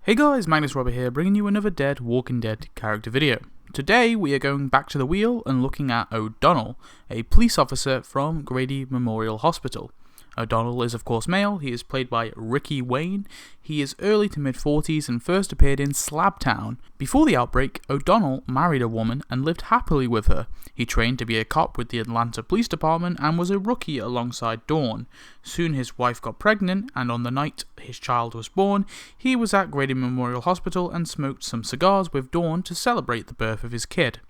Hey guys, Magnus Robert here, bringing you another Dead Walking Dead character video. Today we are going back to the wheel and looking at O'Donnell, a police officer from Grady Memorial Hospital. O'Donnell is of course male. He is played by Ricky Wayne. He is early to mid-40s and first appeared in Slabtown. Before the outbreak, O'Donnell married a woman and lived happily with her. He trained to be a cop with the Atlanta Police Department and was a rookie alongside Dawn. Soon his wife got pregnant, and on the night his child was born, he was at Grady Memorial Hospital and smoked some cigars with Dawn to celebrate the birth of his kid.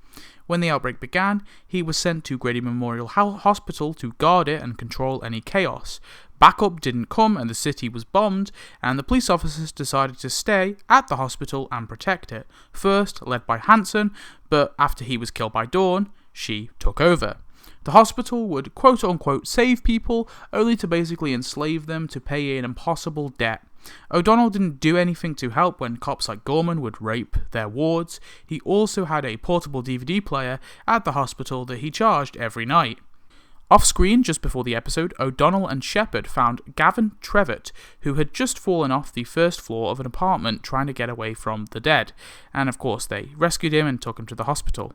When the outbreak began, he was sent to Grady Memorial Hospital to guard it and control any chaos. Backup didn't come and the city was bombed, and the police officers decided to stay at the hospital and protect it. First led by Hanson, but after he was killed by Dawn, she took over. The hospital would quote-unquote save people, only to basically enslave them to pay an impossible debt. O'Donnell didn't do anything to help when cops like Gorman would rape their wards. He also had a portable DVD player at the hospital that he charged every night. Off-screen, just before the episode, O'Donnell and Shepard found Gavin Trevitt, who had just fallen off the first floor of an apartment trying to get away from the dead, and of course they rescued him and took him to the hospital.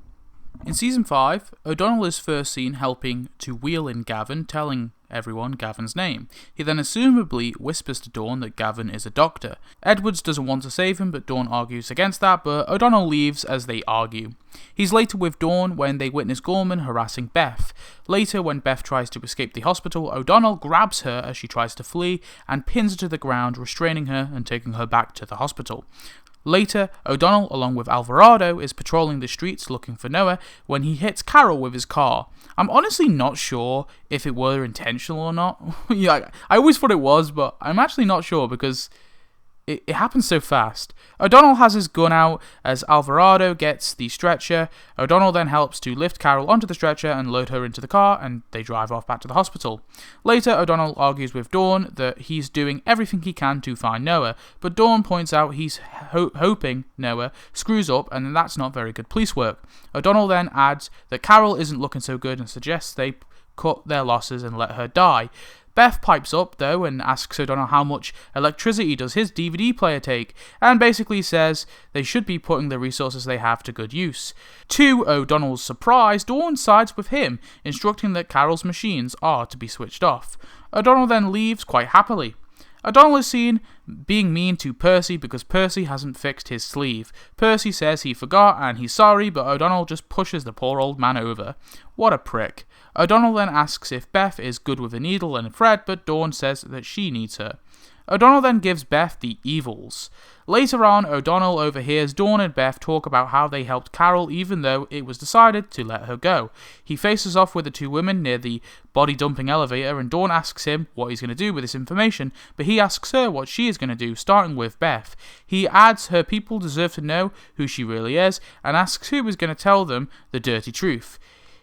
In Season 5, O'Donnell is first seen helping to wheel in Gavin, telling everyone Gavin's name. He then assumably whispers to Dawn that Gavin is a doctor. Edwards doesn't want to save him, but Dawn argues against that, but O'Donnell leaves as they argue. He's later with Dawn when they witness Gorman harassing Beth. Later, when Beth tries to escape the hospital, O'Donnell grabs her as she tries to flee and pins her to the ground, restraining her and taking her back to the hospital. Later, O'Donnell, along with Alvarado, is patrolling the streets looking for Noah when he hits Carol with his car. I'm honestly not sure if it were intentional or not. Yeah, I always thought it was, but I'm actually not sure because it happens so fast. O'Donnell has his gun out as Alvarado gets the stretcher. O'Donnell then helps to lift Carol onto the stretcher and load her into the car, and they drive off back to the hospital. Later, O'Donnell argues with Dawn that he's doing everything he can to find Noah, but Dawn points out he's hoping Noah screws up, and that's not very good police work. O'Donnell then adds that Carol isn't looking so good and suggests they cut their losses and let her die. Beth pipes up, though, and asks O'Donnell how much electricity does his DVD player take, and basically says they should be putting the resources they have to good use. To O'Donnell's surprise, Dawn sides with him, instructing that Carol's machines are to be switched off. O'Donnell then leaves quite happily. O'Donnell is seen being mean to Percy because Percy hasn't fixed his sleeve. Percy says he forgot and he's sorry, but O'Donnell just pushes the poor old man over. What a prick. O'Donnell then asks if Beth is good with a needle and thread, but Dawn says that she needs her. O'Donnell then gives Beth the evils. Later on, O'Donnell overhears Dawn and Beth talk about how they helped Carol even though it was decided to let her go. He faces off with the two women near the body-dumping elevator, and Dawn asks him what he's going to do with this information, but he asks her what she is going to do, starting with Beth. He adds her people deserve to know who she really is, and asks who is going to tell them the dirty truth.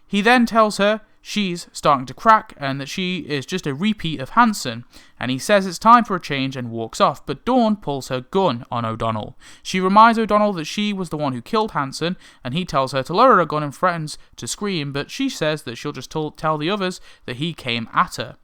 He then tells her she's starting to crack and that she is just a repeat of Hanson, and he says it's time for a change and walks off, but Dawn pulls her gun on O'Donnell. She reminds O'Donnell that she was the one who killed Hanson, and he tells her to lower her gun and threatens to scream, but she says that she'll just tell the others that he came at her.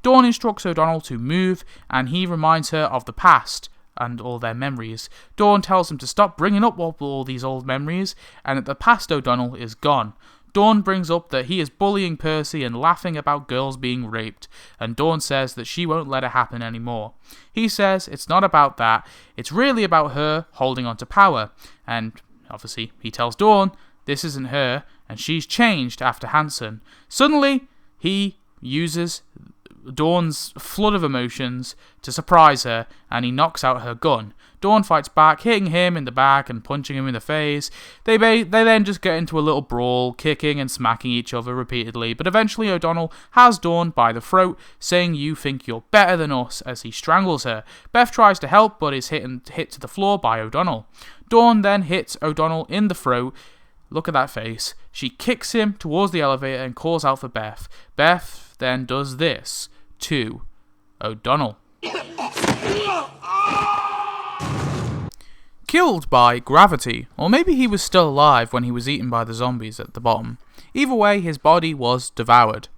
Dawn instructs O'Donnell to move, and he reminds her of the past and all their memories. Dawn tells him to stop bringing up all these old memories, and that the past O'Donnell is gone. Dawn brings up that he is bullying Percy and laughing about girls being raped, and Dawn says that she won't let it happen anymore. He says it's not about that, it's really about her holding on to power, and obviously he tells Dawn this isn't her, and she's changed after Hanson. Suddenly, he uses Dawn's flood of emotions to surprise her, and he knocks out her gun. Dawn fights back, hitting him in the back and punching him in the face. They then just get into a little brawl, kicking and smacking each other repeatedly, but eventually O'Donnell has Dawn by the throat, saying you think you're better than us, as he strangles her. Beth tries to help, but is hit to the floor by O'Donnell. Dawn then hits O'Donnell in the throat. Look at that face. She kicks him towards the elevator and calls out for Beth. Beth then does this to O'Donnell. Killed by gravity, or maybe he was still alive when he was eaten by the zombies at the bottom. Either way, his body was devoured.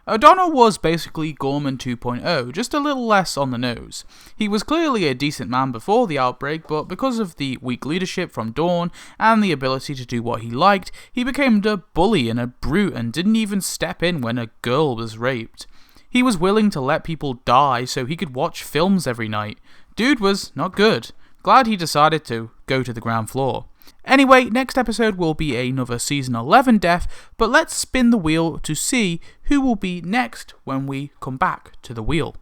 O'Donnell was basically Gorman 2.0, just a little less on the nose. He was clearly a decent man before the outbreak, but because of the weak leadership from Dawn and the ability to do what he liked, he became a bully and a brute and didn't even step in when a girl was raped. He was willing to let people die so he could watch films every night. Dude was not good. Glad he decided to go to the ground floor. Anyway, next episode will be another Season 11 death, but let's spin the wheel to see who will be next when we come back to the wheel.